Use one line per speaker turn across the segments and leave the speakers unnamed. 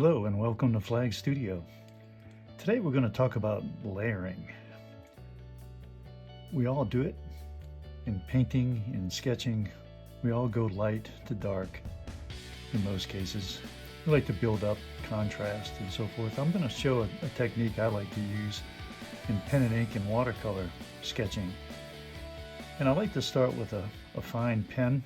Hello and welcome to Flagg Studio. Today we're going to talk about layering. We all do it in painting, in sketching. We all go light to dark in most cases. We like to build up contrast and so forth. I'm going to show a technique I like to use in pen and ink and watercolor sketching. And I like to start with a fine pen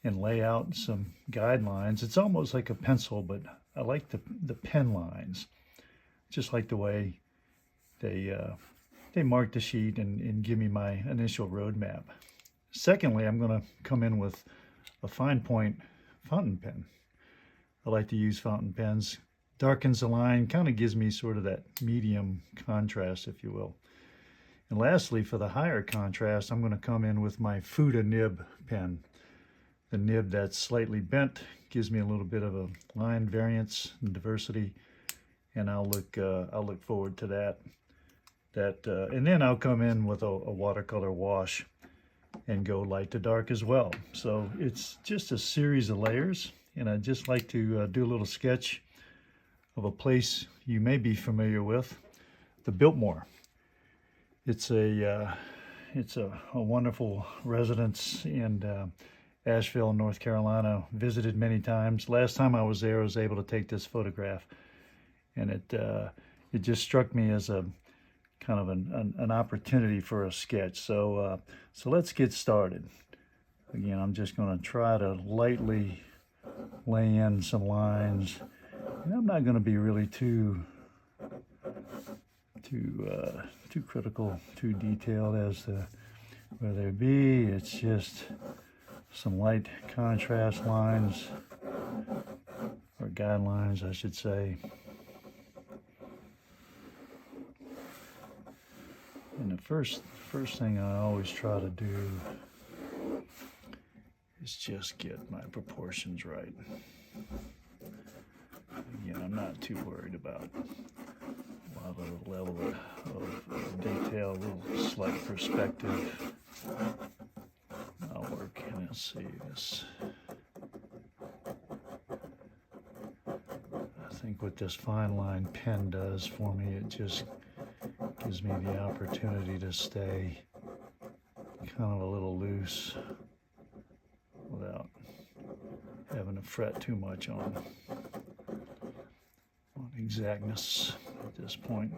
and lay out some guidelines. It's almost like a pencil, but I like the pen lines, just like the way they mark the sheet and give me my initial roadmap. Secondly, I'm going to come in with a fine point fountain pen. I like to use fountain pens. Darkens the line, kind of gives me sort of that medium contrast, if you will. And lastly, for the higher contrast, I'm going to come in with my Fuda nib pen. The nib that's slightly bent gives me a little bit of a line variance and diversity, and I'll look forward to that. And then I'll come in with a watercolor wash and go light to dark as well. So it's just a series of layers, and I'd just like to do a little sketch of a place you may be familiar with, the Biltmore. It's a wonderful residence in Asheville, North Carolina. Visited many times. Last time I was there, I was able to take this photograph, and it just struck me as a kind of an opportunity for a sketch. So let's get started. Again, I'm just going to try to lightly lay in some lines. And I'm not going to be really too critical, too detailed as to where they be. It's just some light contrast lines, or guidelines, I should say. And the first thing I always try to do is just get my proportions right. Again, I'm not too worried about the level of detail, a little slight perspective. I'll work in. Let's see this. I think what this fine line pen does for me, it just gives me the opportunity to stay kind of a little loose without having to fret too much on exactness at this point.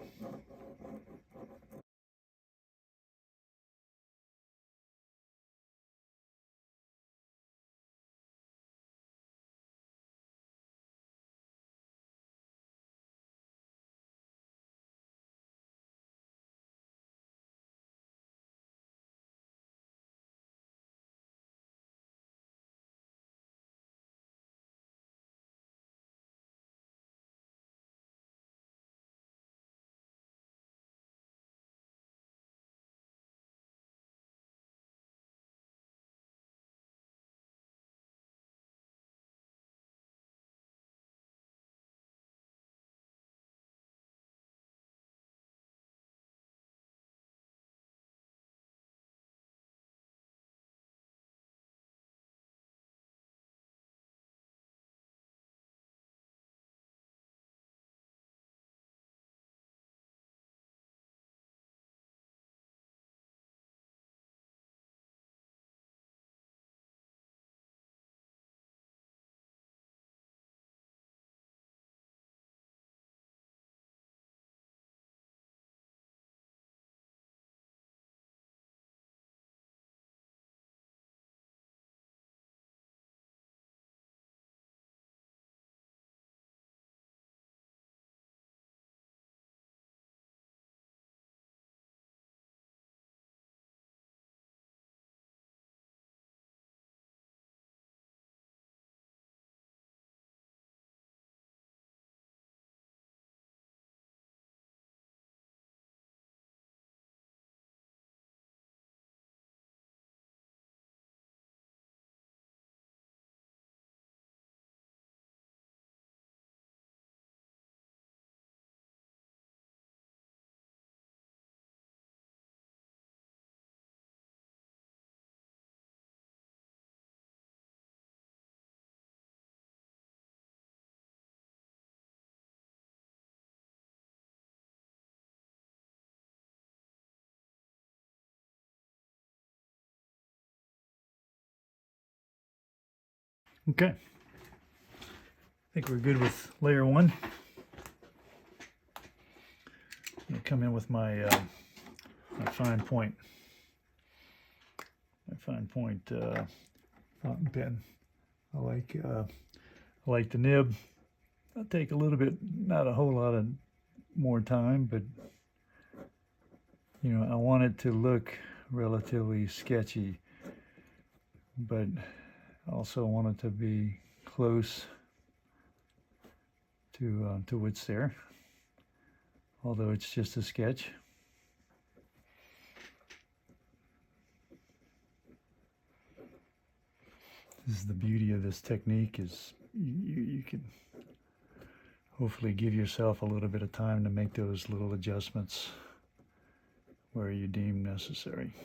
Okay, I think we're good with layer one. I'm gonna come in with my my fine point fountain pen. I like the nib. I'll take a little bit, not a whole lot of more time, but you know, I want it to look relatively sketchy, but also want it to be close to what's there, although it's just a sketch. This is the beauty of this technique, is you can hopefully give yourself a little bit of time to make those little adjustments where you deem necessary.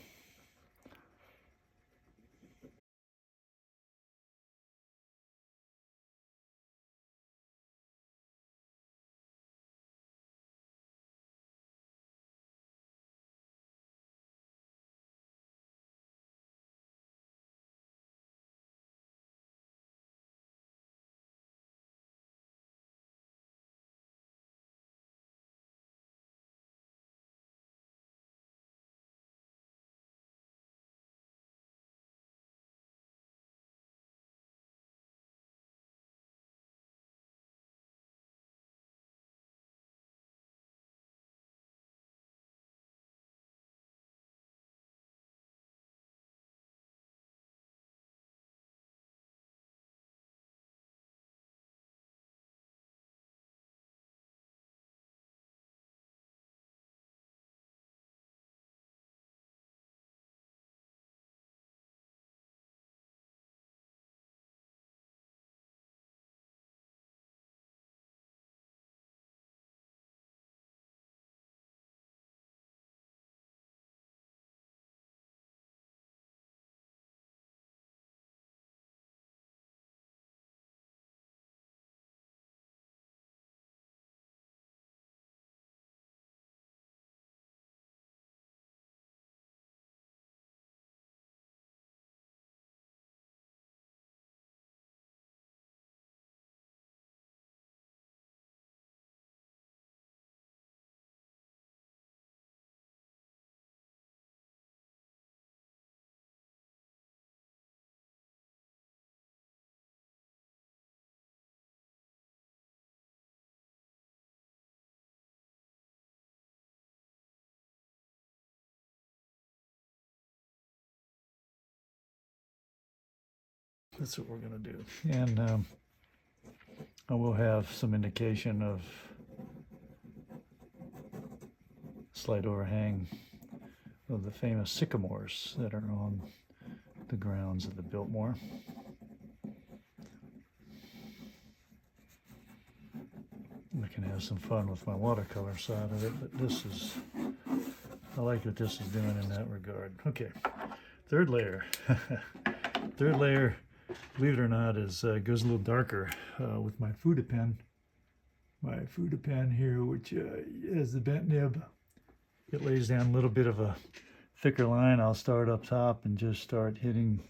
That's what we're going to do. And I will have some indication of slight overhang of the famous sycamores that are on the grounds of the Biltmore. I can have some fun with my watercolor side of it, but this is, I like what this is doing in that regard. Okay, third layer. Third layer, believe it or not, is goes a little darker with my Fuda pen. My Fuda pen here, which has the bent nib. It lays down a little bit of a thicker line. I'll start up top and just start hitting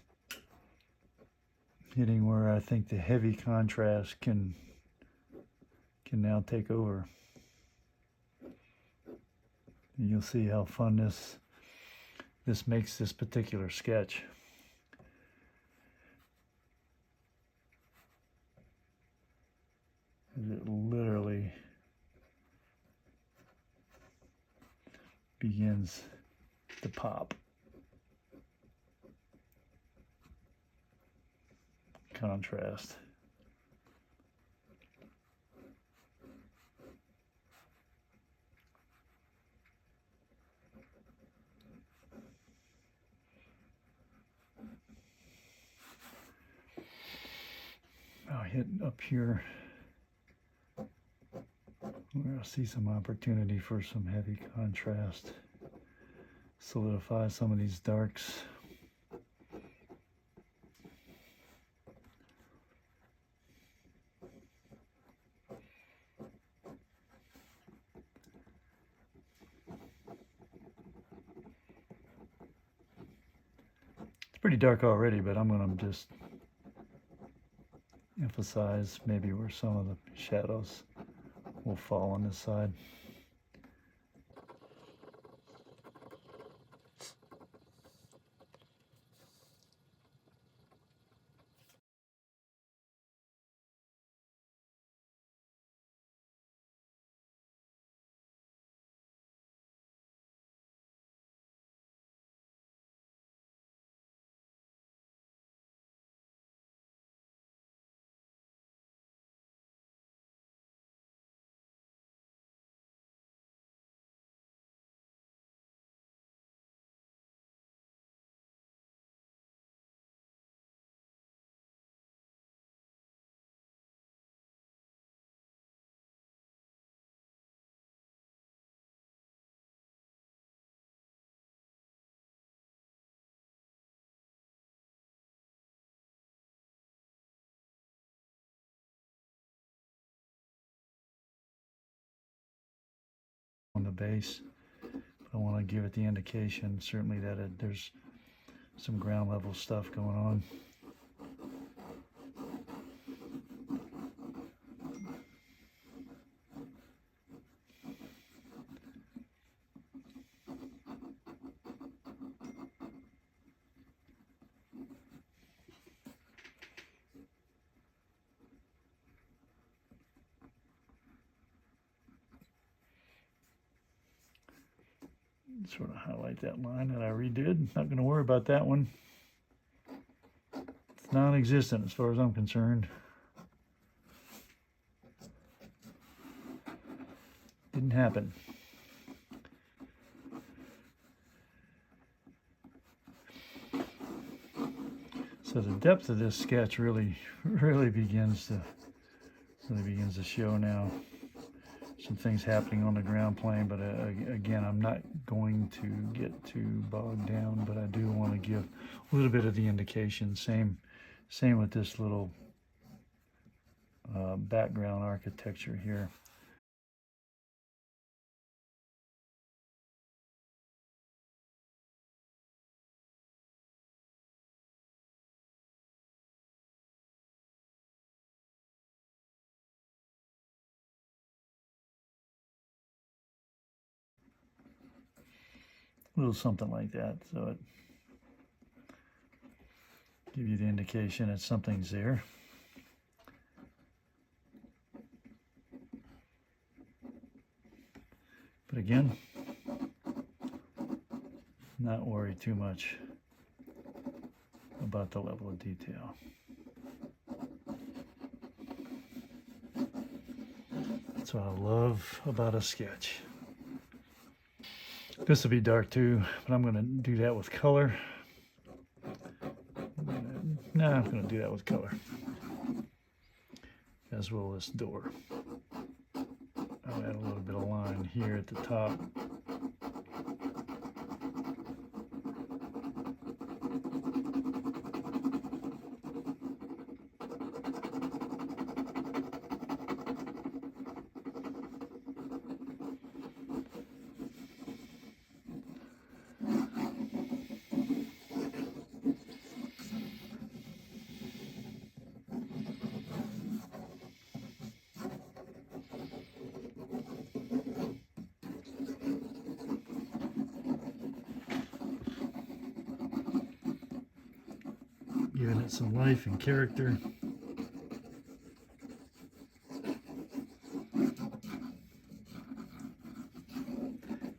where I think the heavy contrast can now take over. And you'll see how fun this makes this particular sketch. It literally begins to pop. Contrast. I'll hit up here where I see some opportunity for some heavy contrast. Solidify some of these darks. It's pretty dark already, but I'm going to just emphasize maybe where some of the shadows will fall on this side. On the base, I want to give it the indication certainly that there's some ground level stuff going on. Sort of highlight that line that I redid. Not going to worry about that one. It's non-existent as far as I'm concerned. Didn't happen. So the depth of this sketch really begins to show now. Some things happening on the ground plane, but again, I'm not going to get too bogged down, but I do want to give a little bit of the indication. Same with this little background architecture here. A little something like that, so it give you the indication that something's there. But again, not worry too much about the level of detail. That's what I love about a sketch. This will be dark too, but I'm going to do that with color. No, I'm going to do that with color, as will this door. I'll add a little bit of line here at the top. Giving it some life and character. And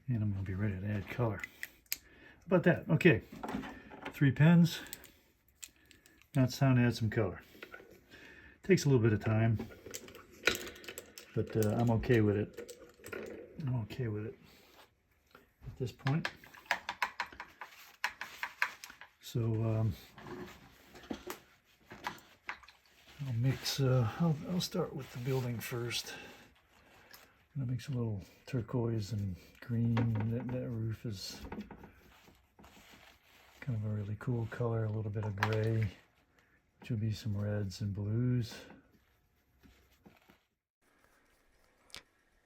I'm going to be ready to add color. How about that? Okay, 3 pens. Now it's time to add some color. Takes a little bit of time, but I'm okay with it. I'm okay with it at this point. So I'll mix, I'll start with the building first. I'm gonna mix a little turquoise and green. That roof is kind of a really cool color, a little bit of gray, which will be some reds and blues.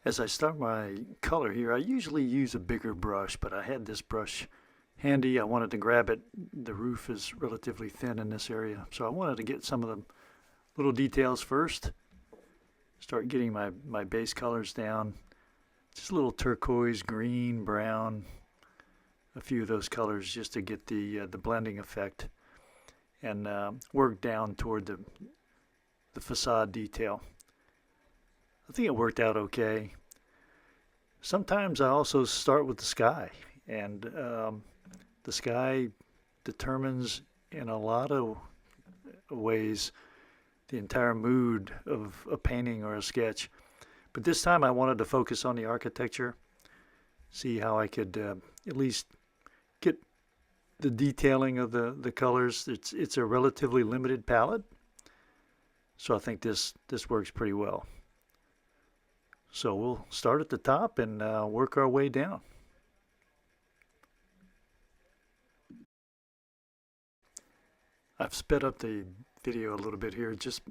As I start my color here, I usually use a bigger brush, but I had this brush handy. I wanted to grab it. The roof is relatively thin in this area, so I wanted to get some of the little details first. Start getting my base colors down. Just a little turquoise, green, brown, a few of those colors just to get the blending effect, and work down toward the facade detail. I think it worked out okay. Sometimes I also start with the sky, and the sky determines in a lot of ways the entire mood of a painting or a sketch. But this time I wanted to focus on the architecture, see how I could at least get the detailing of the colors. It's a relatively limited palette, so I think this works pretty well. So we'll start at the top and work our way down. I've sped up the video a little bit here just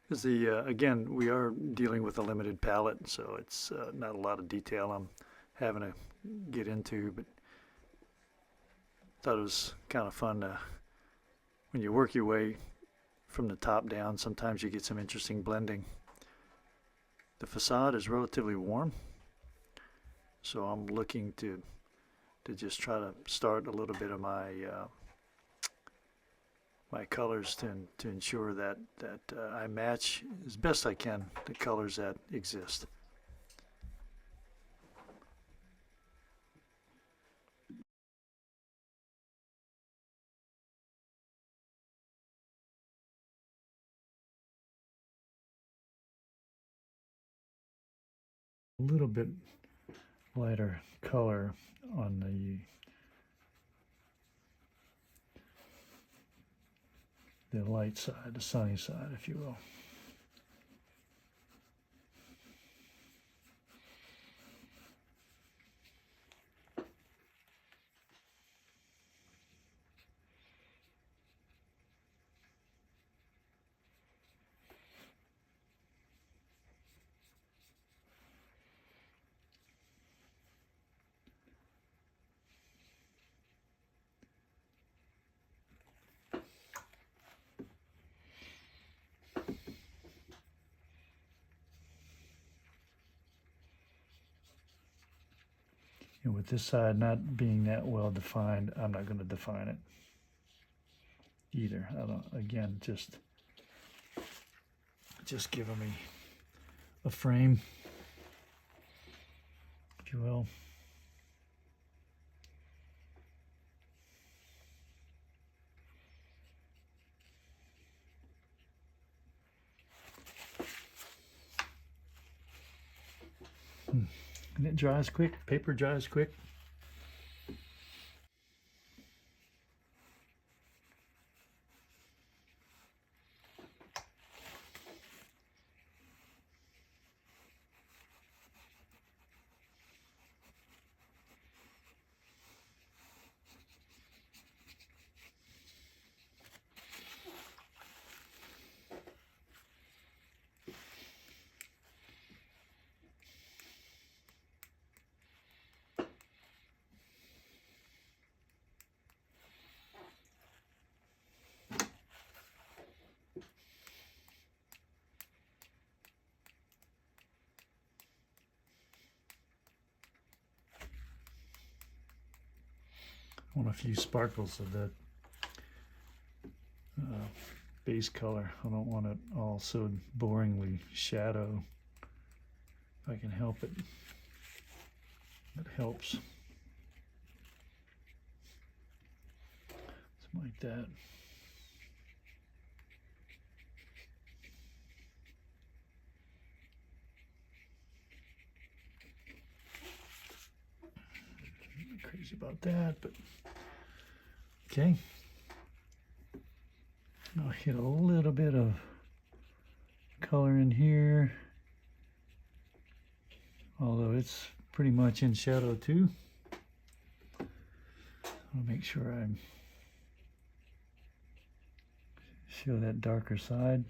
because again, we are dealing with a limited palette, so it's not a lot of detail I'm having to get into, but thought it was kind of fun to, when you work your way from the top down, sometimes you get some interesting blending. The facade is relatively warm, so I'm looking to just try to start a little bit of my my colors to ensure that I match as best I can the colors that exist. A little bit lighter color on the light side, the sunny side, if you will. And with this side not being that well defined, I'm not going to define it either. I don't, again, just giving me a frame, if you will. And it dries quick, paper dries quick. I want a few sparkles of that base color. I don't want it all so boringly shadow. If I can help it, it helps. Something like that. Not crazy about that, but okay. I'll hit a little bit of color in here, although it's pretty much in shadow too. I'll make sure I show that darker side.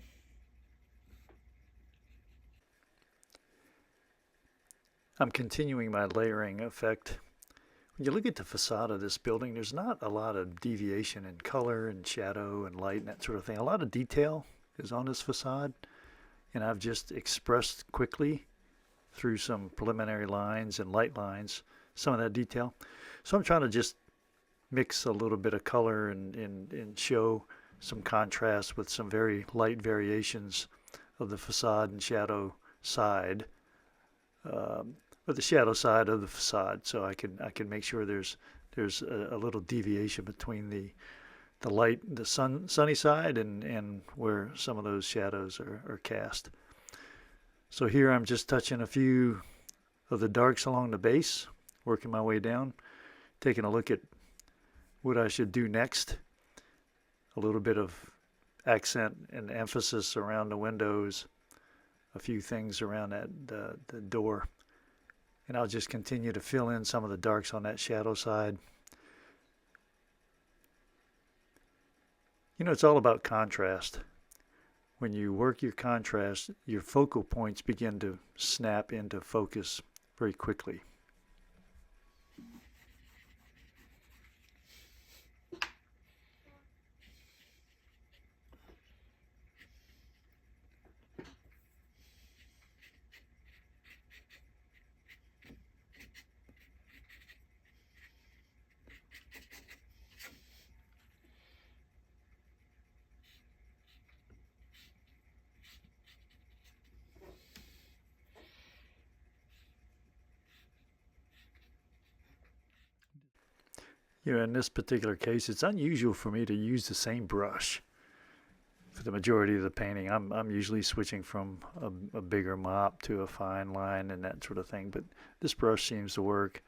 I'm continuing my layering effect. When you look at the facade of this building, there's not a lot of deviation in color and shadow and light and that sort of thing. A lot of detail, is on this facade, and I've just expressed quickly through some preliminary lines and light lines some of that detail. So I'm trying to just mix a little bit of color and show some contrast with some very light variations of the facade and shadow side, or the shadow side of the facade. So I can make sure there's a little deviation between the light, the sunny side, and where some of those shadows are cast. So here I'm just touching a few of the darks along the base, working my way down, taking a look at what I should do next. A little bit of accent and emphasis around the windows, a few things around the door. And I'll just continue to fill in some of the darks on that shadow side. You know, it's all about contrast. When you work your contrast, your focal points begin to snap into focus very quickly. You know, in this particular case, it's unusual for me to use the same brush for the majority of the painting. I'm usually switching from a bigger mop to a fine line and that sort of thing, but this brush seems to work.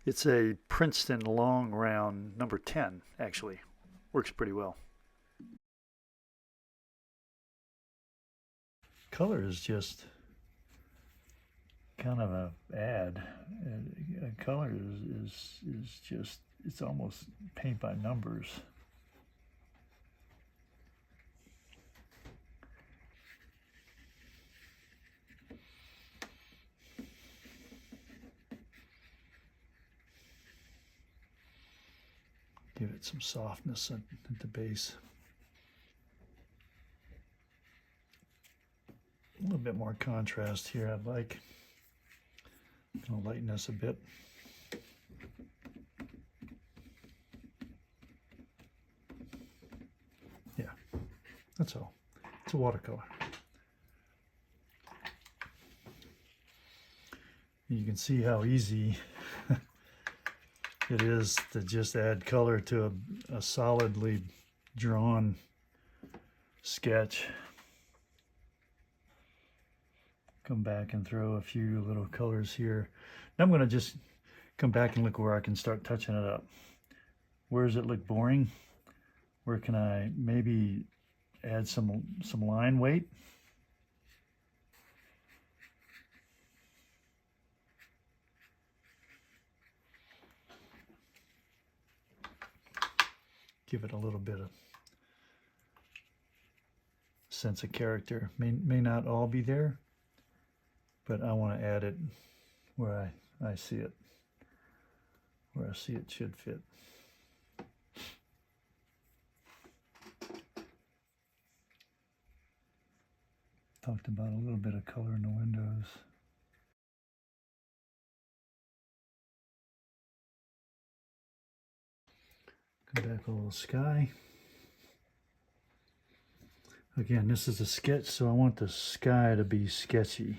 It's a Princeton long round number 10, actually. Works pretty well. Color is just kind of a ad. Color is just, it's almost paint by numbers. Give it some softness at the base. A little bit more contrast here, I'd like. I'll lighten this a bit. Yeah, that's all. It's a watercolor. You can see how easy it is to just add color to a solidly drawn sketch. Come back and throw a few little colors here. Now I'm going to just come back and look where I can start touching it up. Where does it look boring? Where can I maybe add some line weight? Give it a little bit of sense of character. May not all be there, but I want to add it where I see it, where I see it should fit. Talked about a little bit of color in the windows. Come back a little sky. Again, this is a sketch, so I want the sky to be sketchy.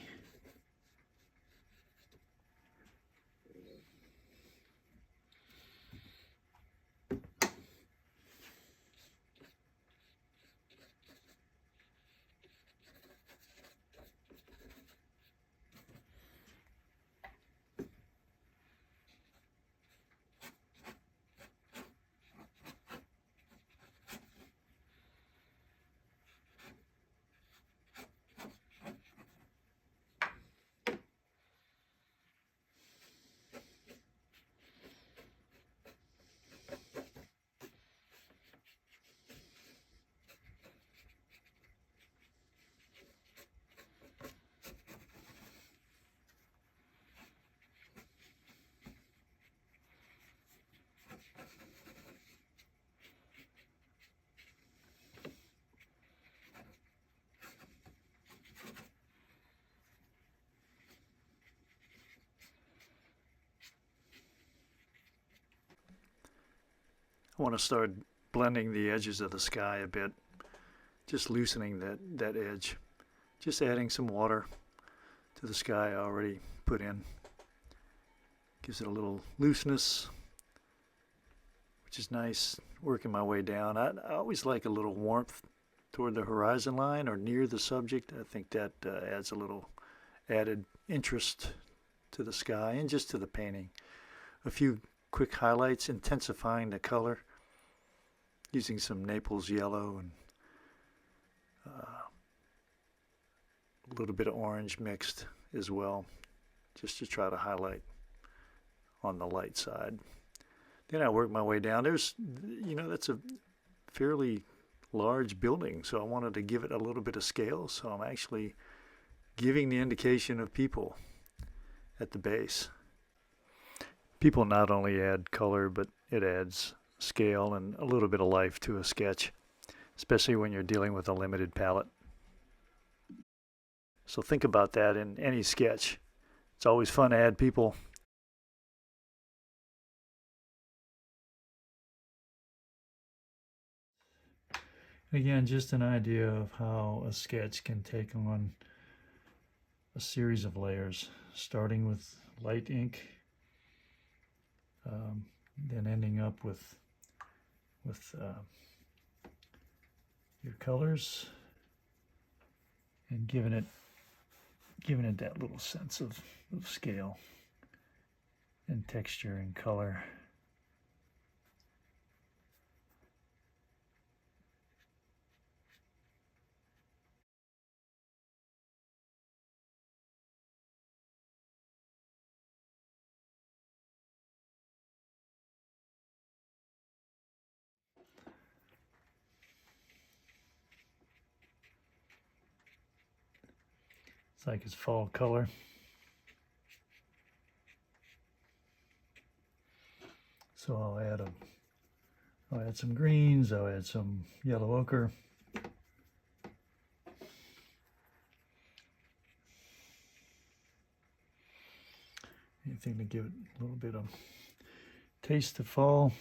I want to start blending the edges of the sky a bit, just loosening that edge, just adding some water to the sky I already put in. Gives it a little looseness, which is nice. Working my way down. I always like a little warmth toward the horizon line or near the subject. I think that adds a little added interest to the sky and just to the painting. A few quick highlights, intensifying the color, using some Naples yellow and a little bit of orange mixed as well, just to try to highlight on the light side. Then I work my way down. There's, that's a fairly large building, so I wanted to give it a little bit of scale, so I'm actually giving the indication of people at the base. People not only add color, but it adds scale and a little bit of life to a sketch, especially when you're dealing with a limited palette. So think about that in any sketch. It's always fun to add people. Again, just an idea of how a sketch can take on a series of layers, starting with light ink, then ending up with your colors, and giving it that little sense of scale and texture and color. It's like it's fall color. So I'll add some greens, I'll add some yellow ochre. Anything to give it a little bit of taste of fall.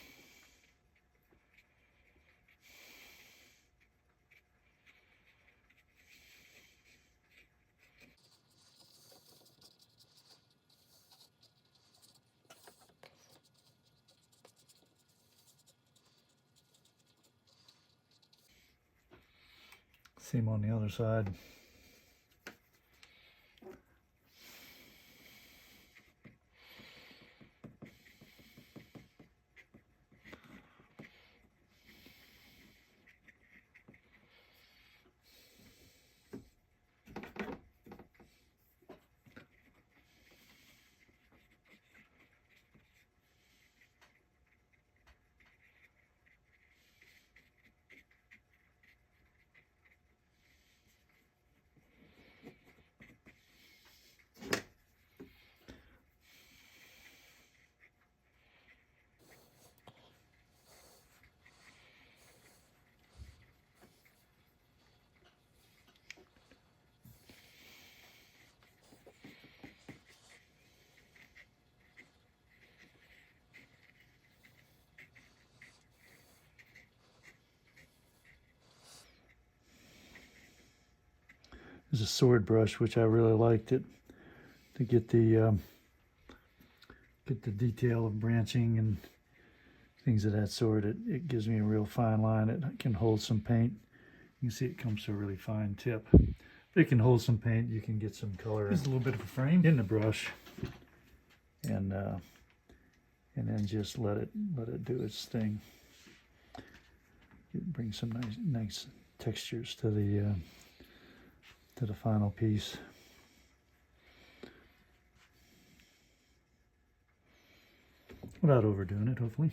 Same on the other side. There's a sword brush, which I really liked it to get the detail of branching and things of that sort. It gives me a real fine line. It can hold some paint. You can see it comes to a really fine tip. If it can hold some paint, you can get some color. Just a little bit of a frame in the brush, and then just let it do its thing. Bring some nice textures to the final piece. Without overdoing it, hopefully.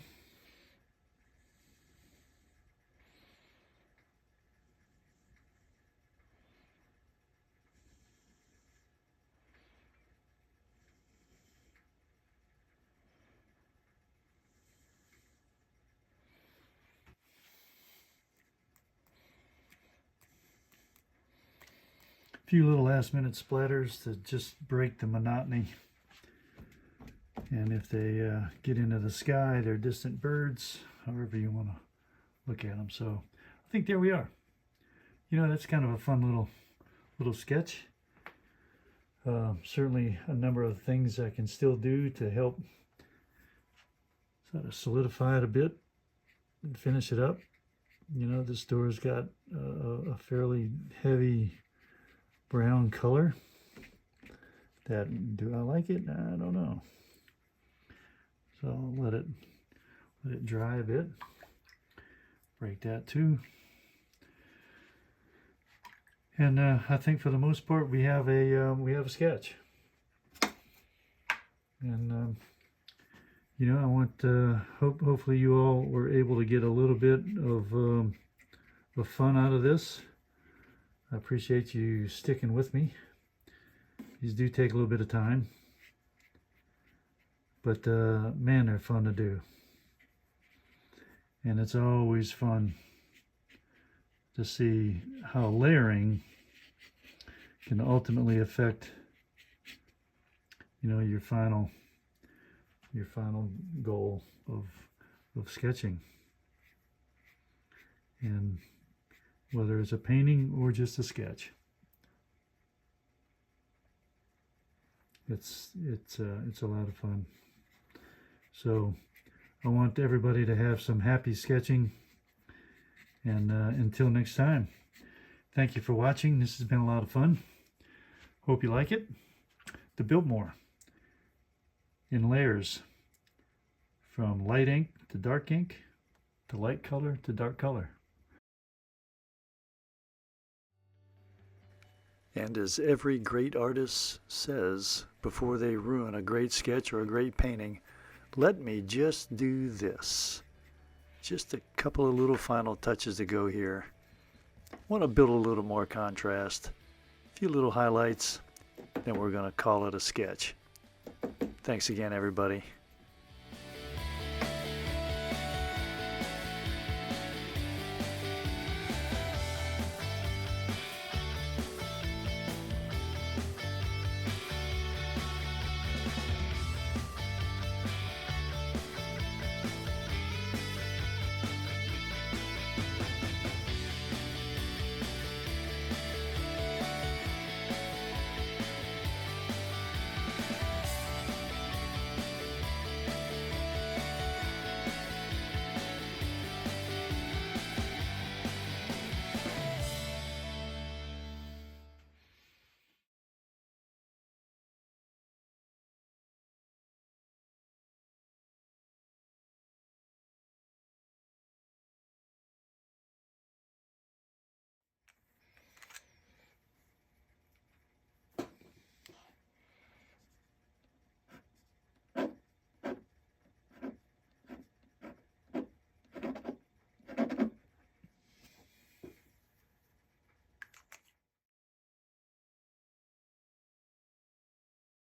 A few little last minute splatters to just break the monotony. And if they get into the sky, they're distant birds, however you want to look at them. So I think there we are. You know, that's kind of a fun little sketch. Certainly a number of things I can still do to help sort of solidify it a bit and finish it up. You know, this door's got a fairly heavy brown color. Do I like it? I don't know. So I'll let it dry a bit. Break that too. And I think for the most part we have a sketch. And you know, I want hopefully you all were able to get a little bit of fun out of this. I appreciate you sticking with me. These do take a little bit of time, but man, they're fun to do. And it's always fun to see how layering can ultimately affect, you know, your final goal of sketching. And whether it's a painting or just a sketch, it's a lot of fun. So I want everybody to have some happy sketching, and until next time, thank you for watching. This has been a lot of fun. Hope you like it. The Biltmore in layers, from light ink to dark ink to light color to dark color. And as every great artist says before they ruin a great sketch or a great painting, let me just do this. Just a couple of little final touches to go here. Want to build a little more contrast, a few little highlights, then we're going to call it a sketch. Thanks again, everybody.